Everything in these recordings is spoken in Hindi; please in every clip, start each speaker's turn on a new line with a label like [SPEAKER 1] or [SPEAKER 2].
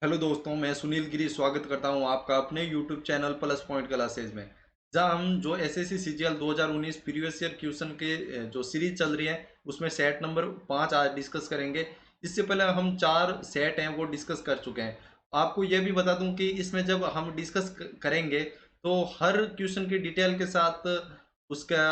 [SPEAKER 1] हेलो दोस्तों, मैं सुनील गिरी स्वागत करता हूं आपका अपने YouTube channel plus point classes में। जहां हम जो SSC CGL 2019 previous year question के जो सीरीज चल रही है उसमें सेट नंबर 5 आज डिस्कस करेंगे। इससे पहले हम 4 सेट हैं वो डिस्कस कर चुके हैं। आपको यह भी बता दूं कि इसमें जब हम डिस्कस करेंगे तो हर क्वेश्चन की डिटेल के साथ उसका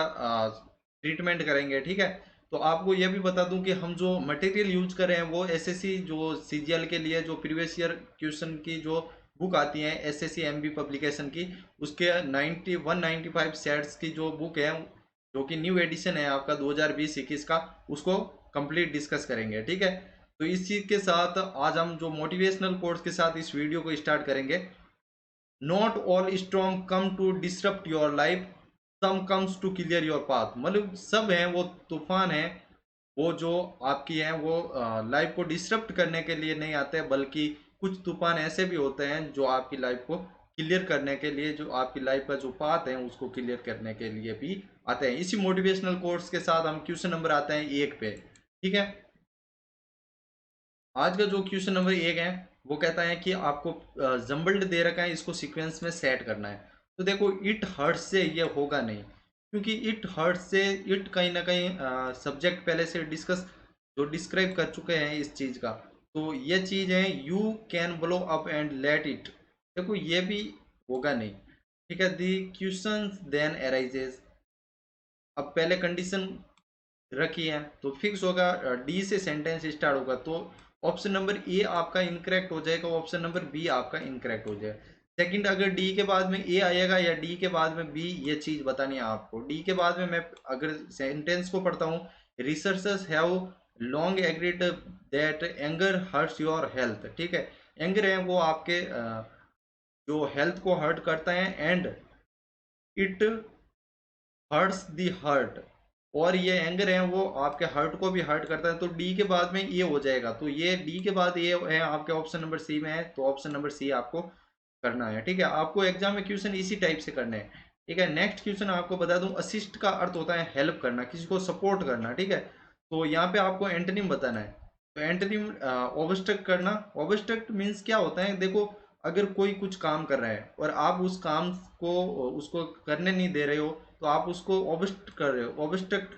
[SPEAKER 1] ट्रीटमेंट करेंगे, ठीक है। तो आपको यह भी बता दूं कि हम जो मटेरियल यूज कर रहे हैं वो एसएससी जो सीजीएल के लिए जो प्रीवियस ईयर क्वेश्चन की जो बुक आती है एसएससी एमबी पब्लिकेशन की, उसके 195 सेट्स की जो बुक है जो कि न्यू एडिशन है आपका 2020-21 का, उसको कंप्लीट डिस्कस करेंगे, ठीक है। तो इस चीज के साथ आज हम जो मोटिवेशनल कोर्स के साथ इस वीडियो को स्टार्ट करेंगे। Not all strong come to disrupt your life, some comes to clear your path. मतलब सब हैं वो तूफान है वो जो आपकी है वो लाइफ को डिसरप्ट करने के लिए नहीं आते, बल्कि कुछ तूफान ऐसे भी होते हैं जो आपकी लाइफ को क्लियर करने के लिए, जो आपकी लाइफ का जो पाथ है उसको क्लियर करने के लिए भी आते हैं। इसी मोटिवेशनल कोर्स के साथ हम क्वेश्चन नंबर आते हैं 1 पे, ठीक है। आज का जो क्वेश्चन नंबर 1 है वो कहता है कि आपको जम्बल्ड दे रखा है, इसको सीक्वेंस में सेट करना है। तो देखो, इट हर्ट से ये होगा नहीं, क्योंकि इट हर्ट से इट कहीं ना कहीं सब्जेक्ट पहले से डिस्कस जो डिस्क्राइब कर चुके हैं इस चीज का। तो ये चीज है you can blow up and let it. देखो ये भी होगा नहीं, ठीक है। The question then arises. अब पहले कंडीशन रखी है तो फिक्स होगा, डी से सेंटेंस स्टार्ट होगा, तो ऑप्शन नंबर ए आपका इनकरेक्ट हो जाएगा, ऑप्शन नंबर बी आपका इनकरेक्ट हो जाएगा। सेकंड, अगर डी के बाद में ए आएगा या डी के बाद में बी, ये चीज बतानी है आपको। डी के बाद में मैं अगर सेंटेंस को पढ़ता हूँ, researchers have long agreed that anger hurts your health, ठीक है। एंगर है वो आपके जो हेल्थ को हर्ट करता है, and it hurts the heart, और ये एंगर है वो आपके हर्ट को भी हर्ट करता है। तो डी के बाद में ये हो जाएगा, तो ये डी के बाद ये है आपके ऑप्शन नंबर सी में है, तो ऑप्शन नंबर सी आपको करना है, ठीक है। आपको एग्जाम में क्वेश्चन इसी टाइप से करने हैं, ठीक है। नेक्स्ट क्वेश्चन आपको बता दूं, असिस्ट का अर्थ होता है हेल्प करना, किसी को सपोर्ट करना, ठीक है। तो यहाँ पे आपको एंटोनिम बताना है। तो एंटोनिम ओब्स्ट्रक्ट करना। ओब्स्ट्रक्ट मीन्स क्या होता है, देखो, अगर कोई कुछ काम कर रहा है और आप उस काम को उसको करने नहीं दे रहे हो, तो आप उसको ऑब्स्ट्रक्ट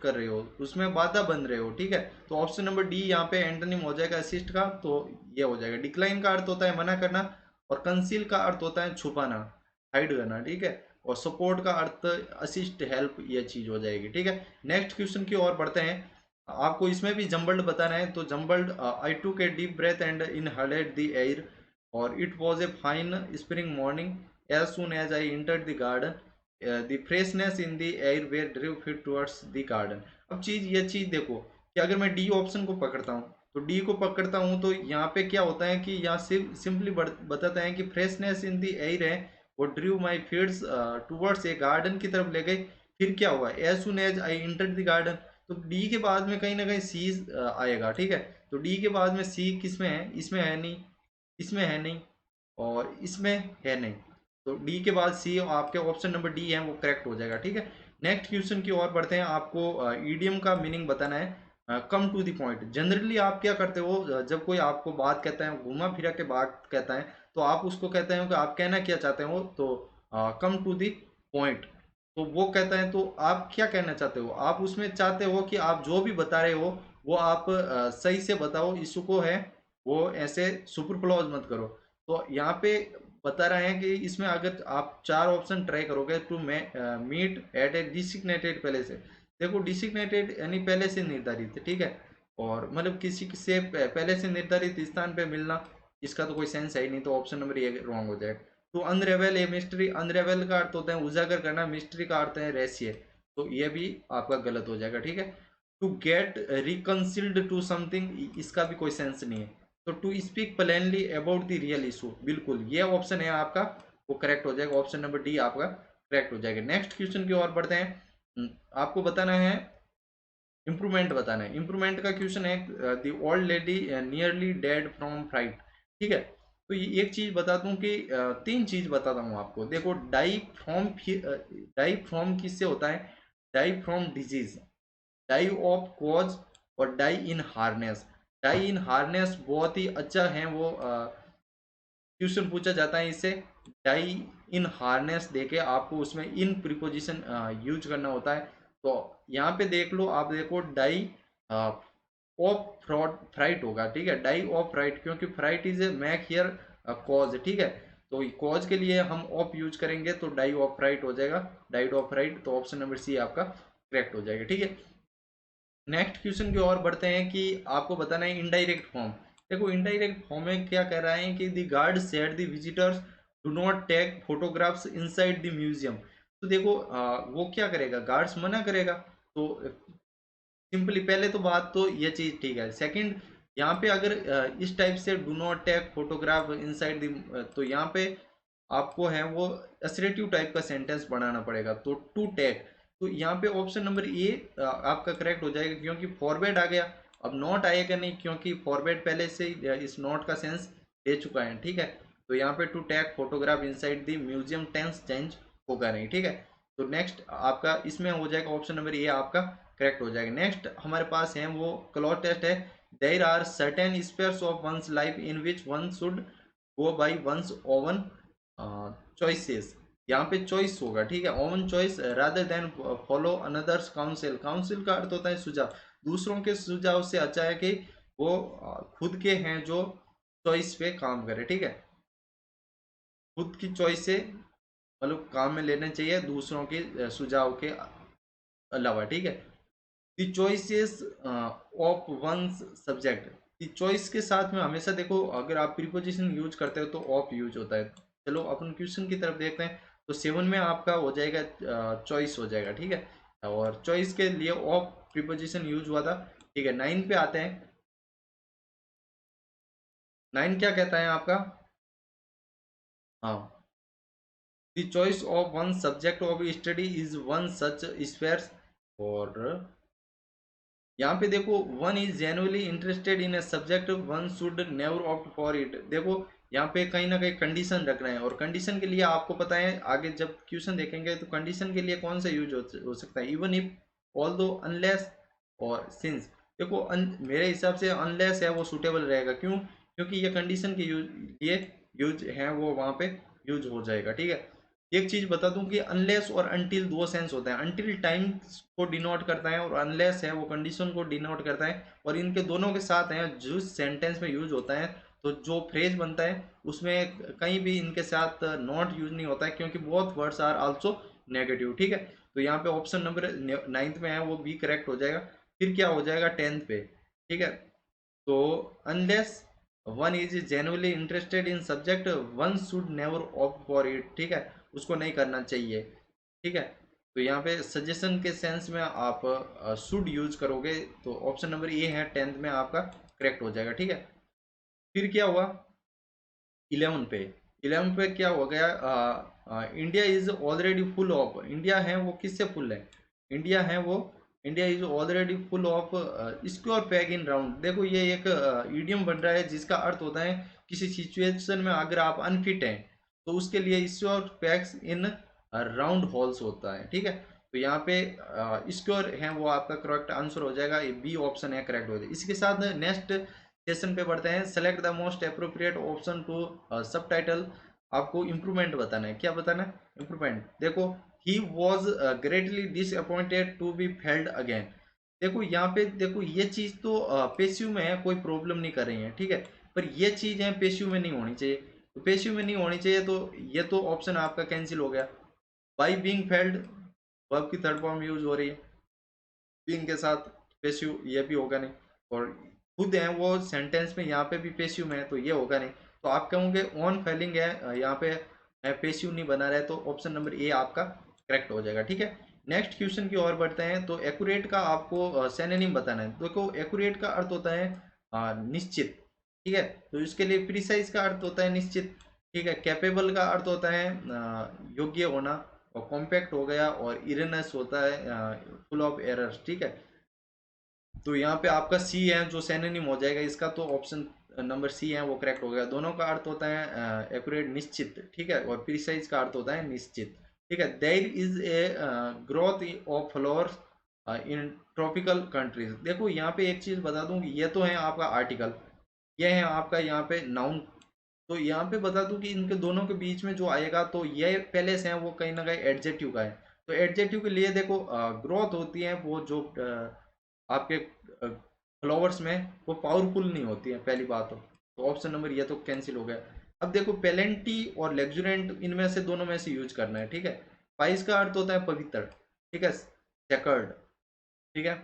[SPEAKER 1] कर रहे हो, उसमें बाधा बन रहे हो, ठीक है। तो ऑप्शन नंबर डी यहाँ पे एंटोनिम हो जाएगा असिस्ट का, तो ये हो जाएगा। डिक्लाइन का अर्थ होता है मना करना, और कंसील का अर्थ होता है छुपाना, हाइड करना, ठीक है। और सपोर्ट का अर्थ असिस्ट हेल्प, ये चीज हो जाएगी, ठीक है। नेक्स्ट क्वेश्चन की ओर बढ़ते हैं। आपको इसमें भी जम्बल्ड बताना है, तो jumbled, I took a deep breath and inhaled the air, और it was a fine spring morning as soon as I entered the garden, the freshness in the air were drive fit towards the garden. अब चीज ये चीज देखो कि अगर मैं डी ऑप्शन को पकड़ता हूँ, तो डी को पकड़ता हूँ तो यहाँ पे क्या होता है कि यहाँ सिर्फ सिंपली बताता है कि फ्रेशनेस इन द एयर है, वो drove my feet towards a garden की तरफ ले गई। फिर क्या हुआ, as soon as I entered the garden, तो डी के बाद में कहीं ना कहीं सी आएगा, ठीक है। तो डी के बाद में सी किस में है, इसमें है नहीं, इसमें है नहीं, और इसमें है नहीं। तो डी के बाद सी, आपके ऑप्शन नंबर डी है वो करेक्ट हो जाएगा, ठीक है। नेक्स्ट क्वेश्चन की ओर बढ़ते हैं। आपको ईडियम का मीनिंग बताना है, come to the point. Generally आप क्या करते हो, जब कोई आपको बात कहता है, घुमा फिरा के बात कहता है, तो आप उसको कहते हैं कि आप कहना क्या चाहते हो, तो कम टू द पॉइंट। तो वो कहता है, तो आप क्या कहना चाहते हो, आप उसमें चाहते हो कि आप जो भी बता रहे हो वो आप सही से बताओ, इसको है वो ऐसे सुपर क्लॉज मत करो। तो यहाँ पे बता रहे हैं कि इसमें अगर आप 4 ऑप्शन ट्राई करोगे to meet at a designated place है। देखो, डिसिग्नेटेड यानी पहले से निर्धारित है, ठीक है। और मतलब किसी से पहले से निर्धारित स्थान पे मिलना, इसका तो कोई सेंस है ही नहीं, तो ऑप्शन नंबर ये रॉन्ग हो जाएगा। तो अनरेवल ए मिस्ट्री, अनरेवल का अर्थ होता है उजागर करना, मिस्ट्री का अर्थ है रहस्य, तो ये भी आपका गलत हो जाएगा, ठीक है। To get reconciled to something, इसका भी कोई सेंस नहीं है। तो to speak plainly about the real issue, बिल्कुल ये ऑप्शन है आपका वो करेक्ट हो जाएगा, ऑप्शन नंबर डी आपका करेक्ट हो जाएगा। नेक्स्ट क्वेश्चन की ओर बढ़ते हैं। आपको बताना है इंप्रूवमेंट बताना है। इंप्रूवमेंट का क्वेश्चन है, the old lady nearly dead from fright, ठीक है। तो ये एक चीज बता दूं कि 3 चीज बताता हूँ आपको। देखो, डाई फ्रॉम किससे होता है, die from disease, die of cause, और die in harness. Die in harness बहुत ही अच्छा है वो क्वेश्चन पूछा जाता है इससे, डाई इन हार्नेस देके आपको उसमें इन प्रीपोजिशन यूज करना होता है। तो यहाँ पे देख लो, आप देखो डाई ऑफ फ्रॉड फ्राइट होगा, ठीक है, डाई ऑफ फ्राइट, क्योंकि fright is a major cause, ठीक है। तो कॉज के लिए हम ऑफ यूज करेंगे तो डाई ऑफ फ्राइट हो जाएगा, डाइड ऑफ फ्राइट। तो ऑप्शन नंबर सी आपका करेक्ट हो जाएगा, ठीक है। नेक्स्ट क्वेश्चन की ओर बढ़ते हैं कि आपको बताना है इनडायरेक्ट फॉर्म। देखो इनडायरेक्ट फॉर्म में क्या कह रहा है कि the guard said the visitors do not take photographs inside the museum. तो देखो वो क्या करेगा, गार्ड्स मना करेगा। तो सिंपली पहले तो बात तो ये चीज ठीक है। सेकंड, यहाँ पे अगर इस टाइप से do not take photograph inside the, तो यहाँ पे आपको है वो असरेटिव टाइप का सेंटेंस बनाना पड़ेगा, तो टू टेक। तो यहाँ पे ऑप्शन नंबर ए आपका करेक्ट हो जाएगा, क्योंकि फॉरवर्ड आ गया। अब नॉट आएगा नहीं, क्योंकि फॉरवर्ड पहले से ही इस नॉट का सेंस दे चुका है, ठीक है। तो यहाँ पे to take photograph inside the museum tense change होगा नहीं, ठीक है। तो नेक्स्ट आपका इसमें हो जाएगा ऑप्शन नंबर ए आपका करेक्ट हो जाएगा। नेक्स्ट हमारे पास है वो क्लॉज टेस्ट है। There are certain spheres of one's life in which one should go by one's own choices. यहाँ पे चॉइस होगा, ठीक है, own choice rather than follow another's counsel. Counsel का अर्थ होता है सुझाव, दूसरों के सुझाव से अच्छा है कि वो खुद के हैं जो चॉइस पे काम करे, ठीक है। खुद की चॉइस से मतलब काम में लेने चाहिए दूसरों के सुझाव के अलावा, ठीक है। The choices of one's subject, the choice के साथ में हमेशा देखो अगर आप प्रीपोजिशन यूज करते हो तो ऑफ यूज होता है। चलो अपन क्वेश्चन की तरफ देखते हैं। तो 7 में आपका हो जाएगा चॉइस हो जाएगा, ठीक है, और चॉइस के लिए ऑफ प्रीपोजिशन यूज हुआ था, ठीक है। 9 पे आते हैं। 9 क्या कहता है आपका, हाँ, the choice of one subject of study is one such spheres. और यहाँ पे देखो one is genuinely interested in a subject one should never opt for it. देखो यहाँ पे कहीं ना कहीं कंडीशन रख रहे हैं, और कंडीशन के लिए आपको पता है आगे जब क्वेश्चन देखेंगे तो कंडीशन के लिए कौन सा यूज हो सकता है, इवन इफ, ऑल दो, अनलेस और सिंस। देखो मेरे हिसाब से अनलेस है वो सुटेबल रहेगा, क्यों, क्योंकि ये कंडीशन के यूज ये यूज है वो वहाँ पे यूज हो जाएगा, ठीक है। एक चीज बता दूं कि अनलेस और अनटिल दो सेंस होता है। अनटिल टाइम को डिनोट करता है और अनलेस है वो कंडीशन को डिनोट करता है, और इनके दोनों के साथ है जो सेंटेंस में यूज होता है। तो जो फ्रेज बनता है उसमें कहीं भी इनके साथ नॉट यूज नहीं होता है, क्योंकि both words are also negative, ठीक है। तो यहाँ पे ऑप्शन नंबर 9 में है वो बी करेक्ट हो जाएगा। फिर क्या हो जाएगा 10 पे, ठीक है। तो unless one is genuinely interested in subject one should never opt for it, ठीक है, उसको नहीं करना चाहिए, ठीक है। तो यहाँ पे सजेशन के सेंस में आप शुड यूज करोगे, तो ऑप्शन नंबर ए है 10 में आपका करेक्ट हो जाएगा, ठीक है। फिर क्या हुआ 11 पे। 11 पे क्या हो गया, India is already full of, India है वो किससे फुल है, इंडिया है वो, India is already full of square peg in round. देखो ये एक इडियम बन रहा है जिसका अर्थ होता है किसी सिचुएशन में अगर आप अनफिट हैं तो उसके लिए स्क्वायर पैग्स इन राउंड होल्स होता है, ठीक है। तो यहाँ पे स्क्वायर है वो आपका करेक्ट आंसर हो जाएगा, ये बी ऑप्शन है करेक्ट हो जाएगा। इसके साथ नेक्स्ट सेशन पे बढ़ते हैं। Select the most appropriate option to subtitle. आपको इम्प्रूवमेंट बताना है, क्या बताना है, इम्प्रूवमेंट। देखो ही was greatly disappointed to be failed again. देखो यहाँ पे देखो ये चीज तो पेसिव में है, कोई प्रॉब्लम नहीं कर रही है, ठीक है, पर ये चीज है पेसिव में नहीं होनी चाहिए। तो पेसिव में नहीं होनी चाहिए, तो ये तो ऑप्शन आपका कैंसिल हो गया। बाई बीइंग फेल्ड, वर्ब की थर्ड फॉर्म यूज हो रही है, बीइंग के साथ पेसिव, ये भी होगा नहीं। और खुद है वो सेंटेंस में यहाँ पे भी पेसिव में है, तो ये होगा नहीं। तो आप कहोगे ऑन फेलिंग है, यहाँ पे पेसिव नहीं बना रहा है, तो ऑप्शन नंबर ए आपका करेक्ट हो जाएगा, ठीक है। नेक्स्ट क्वेश्चन की ओर बढ़ते हैं। तो एक्यूरेट का आपको सिनोनिम बताना है। देखो एक्यूरेट का अर्थ होता है निश्चित, ठीक है, तो इसके लिए प्रिसाइज का अर्थ होता है निश्चित, ठीक है। कैपेबल का अर्थ होता है योग्य होना, और कॉम्पैक्ट हो गया, और इरेनस होता है फुल ऑफ एरर्स, ठीक है। तो यहाँ पे आपका सी है जो सिनोनिम हो जाएगा इसका, तो ऑप्शन नंबर सी है वो करेक्ट हो गया। दोनों का अर्थ होता है एक्यूरेट निश्चित, ठीक है, और प्रिसाइज का अर्थ होता है निश्चित, ठीक है। There is a growth of flowers in tropical countries. देखो यहाँ पे एक चीज बता दूं कि ये तो है आपका आर्टिकल, ये है आपका यहाँ पे नाउन, तो यहाँ पे बता दूं कि इनके दोनों के बीच में जो आएगा तो ये पहले से है वो कहीं ना कहीं एडजेक्टिव का है। तो एडजेक्टिव के लिए देखो ग्रोथ होती है वो जो आपके फ्लावर्स में वो पावरफुल नहीं होती है पहली बात। तो ऑप्शन नंबर ये तो कैंसिल हो गया। अब देखो पेलेंटी और लेग्जुरेंट इनमें से दोनों में से यूज करना है, ठीक है। पाइस का अर्थ होता है पवित्र, ठीक है, सेकर्ड, ठीक है।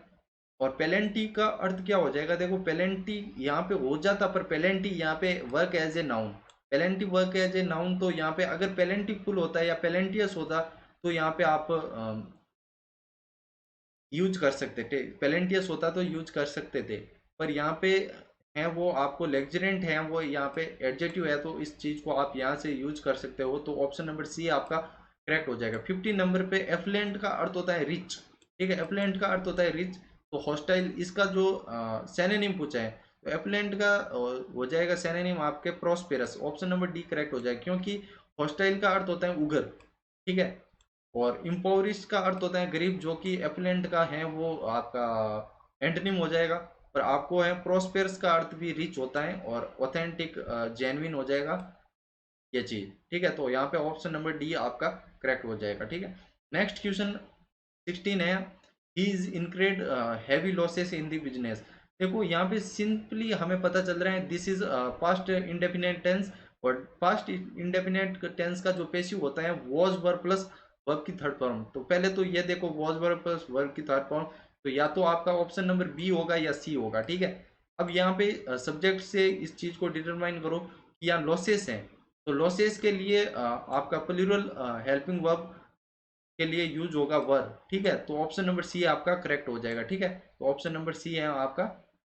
[SPEAKER 1] और पेलेंटी का अर्थ क्या हो जाएगा, देखो पेलेंटी यहाँ पे हो जाता पर पेलेंटी यहाँ पे work as a noun, plenty work as a noun. तो यहाँ पे अगर पेलेंटी फुल होता है या पेलेंटियस होता तो यहाँ पे आप यूज कर सकते थे, पेलेंटियस होता तो यूज कर सकते थे। पर यहाँ पे है वो आपको लेग्जरेंट है, वो यहाँ पे एडजेक्टिव है, तो इस चीज को आप यहाँ से यूज कर सकते हो। तो ऑप्शन नंबर सी आपका करेक्ट हो जाएगा। 15 नंबर पे एफ्लुएंट का अर्थ होता है रिच, ठीक है, एफ्लुएंट का अर्थ होता है रिच। तो हॉस्टाइल इसका जो सैनोनिम पूछा है तो एफ्लुएंट का हो जाएगा सैनोनिम आपके prosperous. Option number D correct हो जाएगा, क्योंकि हॉस्टाइल का अर्थ होता है उगर, ठीक है। और इम्पोवरिश का अर्थ होता है गरीब, जो कि एफुलेंट का है वो आपका एंटोनिम हो जाएगा। पर आपको है प्रोस्पेरस का अर्थ भी रिच होता है और ऑथेंटिक जेन्युइन हो जाएगा ये चीज, ठीक है। तो यहाँ पे ऑप्शन नंबर डी आपका करेक्ट हो जाएगा, ठीक है। नेक्स्ट क्वेश्चन 16 है, he is incurred heavy losses in the business. देखो यहाँ पे सिंपली हमें पता चल रहा है this is past indefinite tense. और पास्ट इंडेफिनेट टेंस का जो पेसिव होता है वॉज वर्ब प्लस वर्ब की थर्ड फॉर्म। तो पहले तो ये देखो वॉज वर्ब प्लस वर्ब की थर्ड फॉर्म, तो या तो आपका ऑप्शन नंबर बी होगा या सी होगा, ठीक है। अब यहाँ पे सब्जेक्ट से इस चीज को डिटरमाइन करो कि यहाँ लॉसेस हैं। तो लॉसेस के लिए आपका प्लूरल हेल्पिंग वर्ब के लिए यूज होगा वर, ठीक है। तो ऑप्शन नंबर सी आपका करेक्ट हो जाएगा, ठीक है। तो ऑप्शन नंबर सी है आपका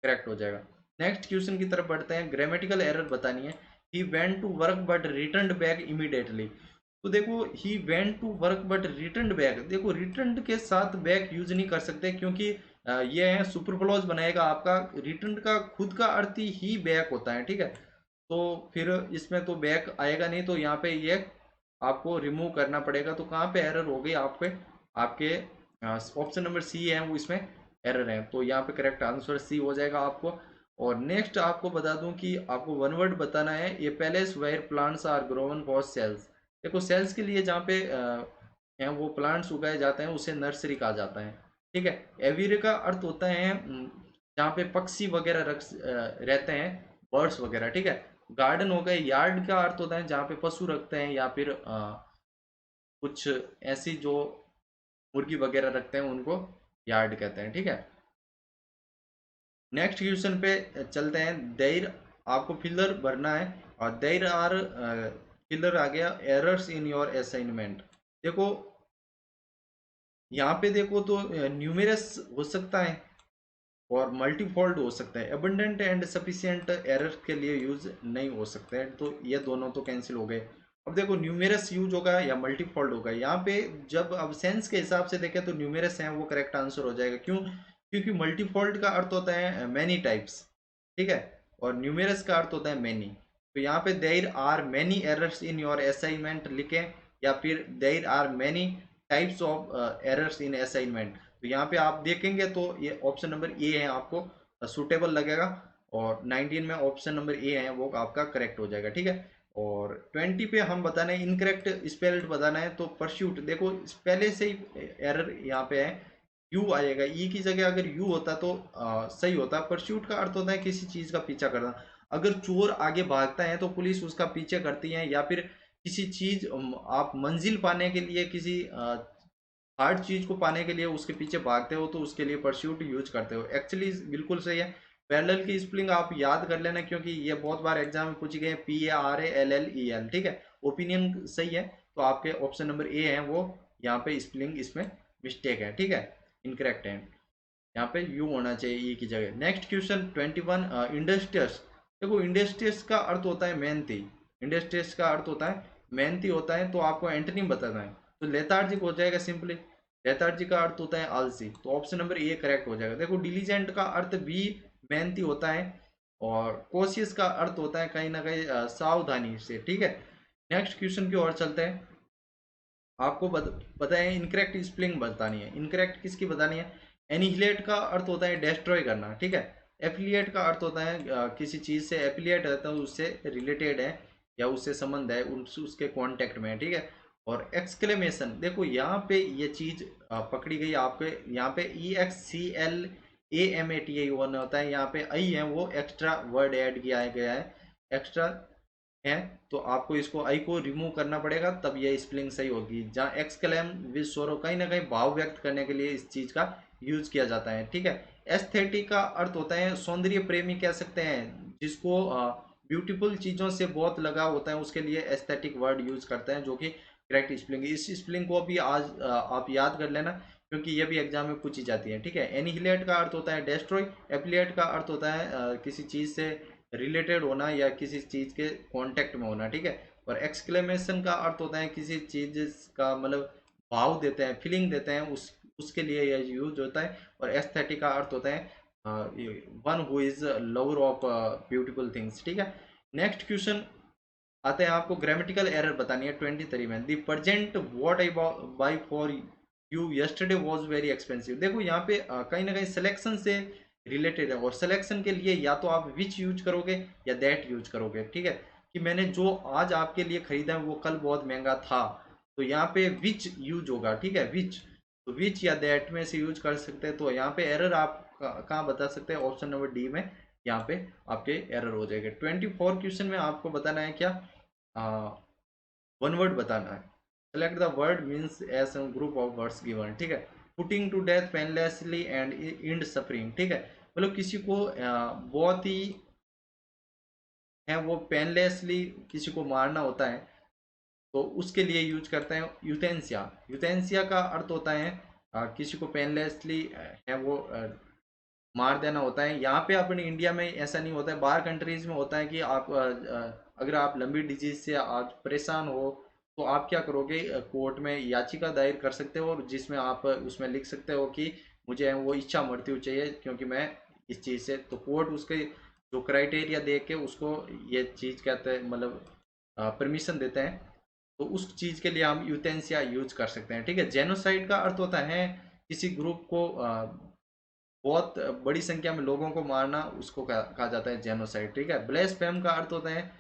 [SPEAKER 1] करेक्ट हो जाएगा। नेक्स्ट क्वेश्चन की तरफ बढ़ते हैं, ग्रामेटिकल एरर बतानी है। He went to work but return back immediately. तो देखो he went to work but return back, देखो रिटर्न के साथ बैक यूज नहीं कर सकते, क्योंकि ये है सुपर क्लॉज बनाएगा आपका। रिटर्न का खुद का अर्थ ही बैक होता है, ठीक है। तो फिर इसमें तो बैक आएगा नहीं, तो यहाँ पे ये आपको रिमूव करना पड़ेगा। तो कहाँ पे एरर हो गई आपके आपके ऑप्शन नंबर सी है वो इसमें एरर है। तो यहाँ पे करेक्ट आंसर सी हो जाएगा आपको। और नेक्स्ट आपको बता दूं कि आपको वन वर्ड बताना है, ये palace where plants are grown for sales. देखो सेल्स के लिए जहाँ पे हैं वो प्लांट्स उगाए जाते हैं उसे नर्सरी कहा जाता है, ठीक है। एवीरी का अर्थ होता है जहाँ पे पक्षी वगैरह रहते हैं, बर्ड्स वगैरह, ठीक है। गार्डन हो गए, यार्ड का अर्थ होता है जहाँ पे पशु रखते हैं या फिर कुछ ऐसी जो मुर्गी वगैरह रखते हैं उनको यार्ड कहते हैं, ठीक है। नेक्स्ट क्वेश्चन पे चलते हैं। देर आपको फिलर भरना है और देर आर फिलर आ गया एरर्स इन योर असाइनमेंट। देखो यहाँ पे देखो तो न्यूमेरस हो सकता है और मल्टीफोल्ड हो सकता है, अबंडेंट एंड सफिशिएंट एरर के लिए यूज नहीं हो सकते हैं। तो ये दोनों तो कैंसिल हो गए। अब देखो न्यूमेरस यूज होगा या मल्टीफोल्ड होगा, यहाँ पे जब अब सेंस के हिसाब से देखें तो न्यूमेरस है वो करेक्ट आंसर हो जाएगा। क्यों, क्योंकि मल्टीफोल्ड का अर्थ होता है मैनी टाइप्स, ठीक है, और न्यूमेरस का अर्थ होता है मैनी। तो यहाँ पे there are many errors in your assignment लिखें या फिर there are many types of errors in assignment. तो यहाँ पे आप देखेंगे तो ये ऑप्शन नंबर ए है आपको सूटेबल लगेगा। और 19 में ऑप्शन नंबर ए है वो आपका करेक्ट हो जाएगा, ठीक है। और 20 पे हम बताना है इनकरेक्ट स्पेल्ड बताना है। तो परस्यूट देखो पहले से ही एरर यहाँ पे है, यू आएगा, ई की जगह अगर यू होता तो सही होता। परस्यूट का अर्थ होता है किसी चीज का पीछा करना। अगर चोर आगे भागता है तो पुलिस उसका पीछे करती है, या फिर किसी चीज आप मंजिल पाने के लिए किसी हार्ड चीज को पाने के लिए उसके पीछे भागते हो तो उसके लिए परस्यूट यूज करते हो। एक्चुअली बिल्कुल सही है। पैरेलल की स्पेलिंग आप याद कर लेना, क्योंकि ये बहुत बार एग्जाम में पूछी गई है, PARALLEL, ठीक है। ओपिनियन सही है, तो आपके ऑप्शन नंबर ए है वो यहाँ पे स्पेलिंग इसमें मिस्टेक है, ठीक है, इनकरेक्ट है। यहाँ पे यू होना चाहिए ई की जगह। Next question 21, industrious. देखो इंडस्ट्रियस का अर्थ होता है मेहनती, इंडस्ट्रियस का अर्थ होता है मेहनती होता है। तो आपको एंटोनिम बताना है, तो लेथार्जिक हो जाएगा सिंपली। लेथार्जिक का अर्थ होता है आलसी, तो ऑप्शन नंबर ए करेक्ट हो जाएगा। देखो डिलीजेंट का अर्थ भी मेहनती होता है, और कोशिश का अर्थ होता है कहीं ना कहीं सावधानी से, ठीक है। नेक्स्ट क्वेश्चन की ओर चलते हैं। आपको बताएं इनकरेक्ट स्पेलिंग बतानी है। इनकरेक्ट किसकी बतानी है, एनिहिलेट का अर्थ होता है डिस्ट्रॉय करना, ठीक है। एफिलिएट का अर्थ होता है किसी चीज से एफिलिएट रहता है उससे रिलेटेड है, या उससे संबंध है, उसके कांटेक्ट में है, ठीक है। और एक्सक्लेमेशन, देखो यहाँ पे ये चीज पकड़ी गई आपके, यहाँ पे EXCLAMATI होता है, यहाँ पे आई है वो एक्स्ट्रा वर्ड ऐड किया गया है, एक्स्ट्रा है। तो आपको इसको आई को रिमूव करना पड़ेगा, तब ये स्पेलिंग सही होगी। जहाँ एक्सक्लेम विद सोरो, कहीं ना कहीं भाव व्यक्त करने के लिए इस चीज का यूज किया जाता है, ठीक है। एस्थेटिक का अर्थ होता है सौंदर्य प्रेमी कह सकते हैं, जिसको ब्यूटीफुल चीजों से बहुत लगाव होता है, उसके लिए एस्थेटिक वर्ड यूज करते हैं, जो कि करेक्ट स्पेलिंग। इस स्पेलिंग को भी आज आप याद कर लेना, क्योंकि ये भी एग्जाम में पूछी जाती है, ठीक है। एनिहिलेट का अर्थ होता है डेस्ट्रॉय। एपिलिएट का अर्थ होता है किसी चीज से रिलेटेड होना या किसी चीज के कांटेक्ट में होना, ठीक है। और एक्सक्लेमेशन का अर्थ होता है किसी चीज का मतलब भाव देते हैं, फीलिंग देते हैं, उसके लिए यह यूज होता है। और एस्थेटिक का अर्थ होता है one who is lover of beautiful things, ठीक है। नेक्स्ट क्वेश्चन आते हैं, आपको ग्रामेटिकल एरर बतानी है 23 में। The present what I buy for you yesterday was very expensive. देखो यहाँ पे कहीं ना कहीं सिलेक्शन से रिलेटेड है, और सिलेक्शन के लिए या तो आप विच यूज करोगे या दैट यूज करोगे, ठीक है। कि मैंने जो आज आपके लिए खरीदा है वो कल बहुत महंगा था, तो यहाँ पे विच यूज होगा, ठीक है, विच। तो विच या दैट में से यूज कर सकते हैं। तो यहाँ पे एरर आप कहाँ बता सकते हैं, ऑप्शन नंबर डी में यहाँ पे आपके एरर हो जाएगा। 24 क्वेश्चन में आपको बताना है क्या, वन वर्ड बताना है। Select the word means as group of words given, ठीक है। Putting to death painlessly and end suffering, ठीक है। मतलब किसी को बहुत ही है वो पेनलेसली किसी को मारना होता है, तो उसके लिए यूज करते हैं यूथेंसिया। यूथेंसिया का अर्थ होता है किसी को पेनलेसली है वो मार देना होता है। यहाँ पे अपने इंडिया में ऐसा नहीं होता है, बाहर कंट्रीज में होता है कि आप अगर आप लंबी डिजीज से आज परेशान हो, तो आप क्या करोगे, कोर्ट में याचिका दायर कर सकते हो, और जिसमें आप उसमें लिख सकते हो कि मुझे वो इच्छा मृत्यु चाहिए क्योंकि मैं इस चीज़ से, तो कोर्ट उसके जो क्राइटेरिया देख के उसको ये चीज़ कहते हैं, मतलब परमिशन देते हैं। तो उस चीज़ के लिए हम यूथेंसिया यूज कर सकते हैं, ठीक है। जेनोसाइड का अर्थ होता है किसी ग्रुप को बहुत बड़ी संख्या में लोगों को मारना, उसको कहा जाता है जेनोसाइड, ठीक है। ब्लेसफेम का अर्थ होता है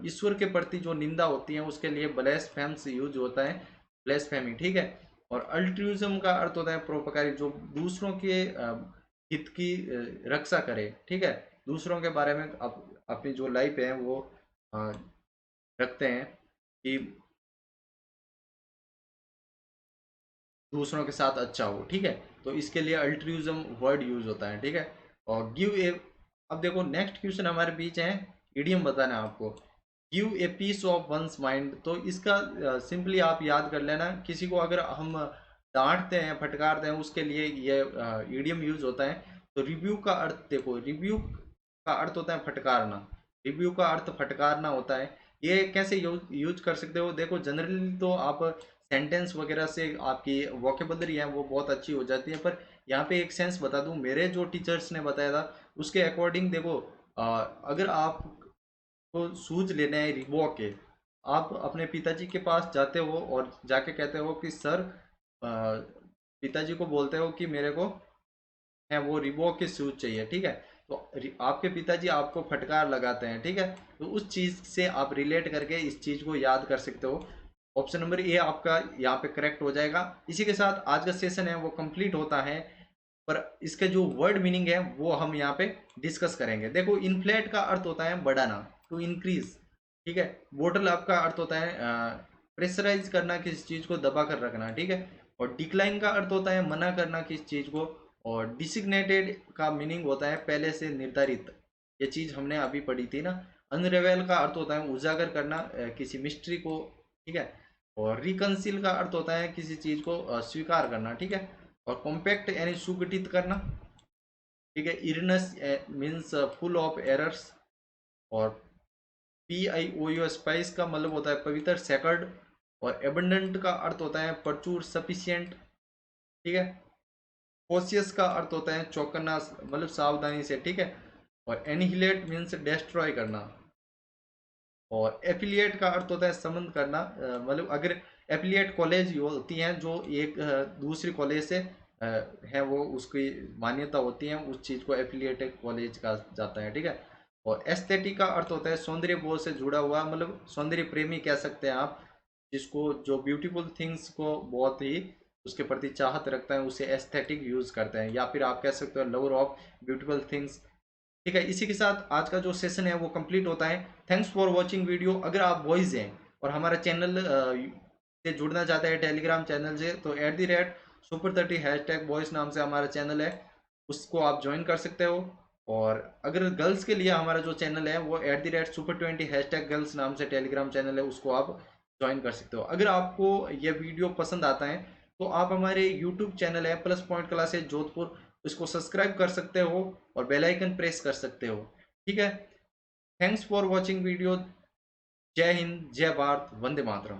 [SPEAKER 1] ईश्वर के प्रति जो निंदा होती है उसके लिए ब्लेसफेम से यूज होता है, ब्लेसफेमी, ठीक है। और अल्ट्रुइज्म का अर्थ होता है परोपकारी, जो दूसरों के हित की रक्षा करे, ठीक है। दूसरों के बारे में अपनी जो लाइफ है वो अ, रखते हैं कि दूसरों के साथ अच्छा हो, ठीक है। तो इसके लिए अल्ट्रुइज्म वर्ड यूज होता है, ठीक है। और गिव ए, अब देखो नेक्स्ट क्वेश्चन हमारे बीच है, इडियम बताना है आपको। Give a piece of one's mind, तो इसका सिंपली आप याद कर लेना, किसी को अगर हम डांटते हैं फटकारते हैं उसके लिए ये इडियम यूज होता है। तो रिव्यू का अर्थ देखो, रिव्यू का अर्थ होता है फटकारना, रिव्यू का अर्थ फटकारना होता है। ये कैसे यूज कर सकते हो, देखो जनरली तो आप सेंटेंस वगैरह से आपकी वोकेबलरी है वो बहुत अच्छी हो जाती है, पर यहाँ पे एक सेंस बता दूं, मेरे जो टीचर्स ने बताया था उसके अकॉर्डिंग देखो, अगर आपको शूज लेने हैं रिबॉक के, आप अपने पिताजी के पास जाते हो और जाके कहते हो कि सर, पिताजी को बोलते हो कि मेरे को है वो रिबॉक के शूज चाहिए, ठीक है। तो आपके पिताजी आपको फटकार लगाते हैं, ठीक है। तो उस चीज से आप रिलेट करके इस चीज को याद कर सकते हो। ऑप्शन नंबर ए आपका यहाँ पे करेक्ट हो जाएगा। इसी के साथ आज का सेशन है वो कंप्लीट होता है, पर इसके जो वर्ड मीनिंग है वो हम यहाँ पे डिस्कस करेंगे। देखो इन्फ्लेट का अर्थ होता है बढ़ाना, टू इंक्रीज, ठीक है। बोटल अप का अर्थ होता है प्रेशराइज करना, किसी चीज को दबा कर रखना, ठीक है। और डिक्लाइन का अर्थ होता है मना करना किसी चीज को। और डिसिग्नेटेड का मीनिंग होता है पहले से निर्धारित, ये चीज हमने अभी पढ़ी थी ना। अनरेवेल का अर्थ होता है उजागर करना किसी मिस्ट्री को, ठीक है। और रिकंसिल का अर्थ होता है किसी चीज को स्वीकार करना, ठीक है। और कॉम्पैक्ट यानी सुगठित करना, ठीक है। इरनस मीन्स फुल ऑफ एरर्स। और PIOU स्पाइस का मतलब होता है पवित्र, सेकर्ड। और एबंडेंट का अर्थ होता है प्रचुर, सफिशियंट, ठीक है। कॉशियस का अर्थ होता है चौकन्ना, मतलब सावधानी से, ठीक है। और एनिहिलेट मीन्स डेस्ट्रॉय करना। और एफिलिएट का अर्थ होता है संबंध करना, मतलब अगर एफिलिएट कॉलेज होती हैं जो एक दूसरी कॉलेज से है वो उसकी मान्यता होती है, उस चीज़ को एफिलिएटेड कॉलेज कहा जाता है, ठीक है। और एस्थेटिक का अर्थ होता है सौंदर्य बोध से जुड़ा हुआ, मतलब सौंदर्य प्रेमी कह सकते हैं आप, जिसको जो ब्यूटीफुल थिंग्स को बहुत ही उसके प्रति चाहत रखता है उसे एस्थेटिक यूज करते हैं, या फिर आप कह सकते हो लवर ऑफ ब्यूटीफुल थिंग्स। ठीक है, इसी के साथ आज का जो सेशन है वो कंप्लीट होता है। Thanks for watching video. अगर आप बॉयज हैं और हमारा चैनल से जुड़ना चाहते हैं टेलीग्राम चैनल से, तो @super30 #boys नाम से हमारा चैनल है, उसको आप ज्वाइन कर सकते हो। और अगर गर्ल्स के लिए हमारा जो चैनल है वो @super20 #girls नाम से टेलीग्राम चैनल है, उसको आप ज्वाइन कर सकते हो। अगर आपको यह वीडियो पसंद आता है तो आप हमारे यूट्यूब चैनल है प्लस पॉइंट क्लासेज जोधपुर, इसको सब्सक्राइब कर सकते हो और बेल आइकन प्रेस कर सकते हो। ठीक है, थैंक्स फॉर वॉचिंग वीडियो। जय हिंद, जय भारत, वंदे मातरम।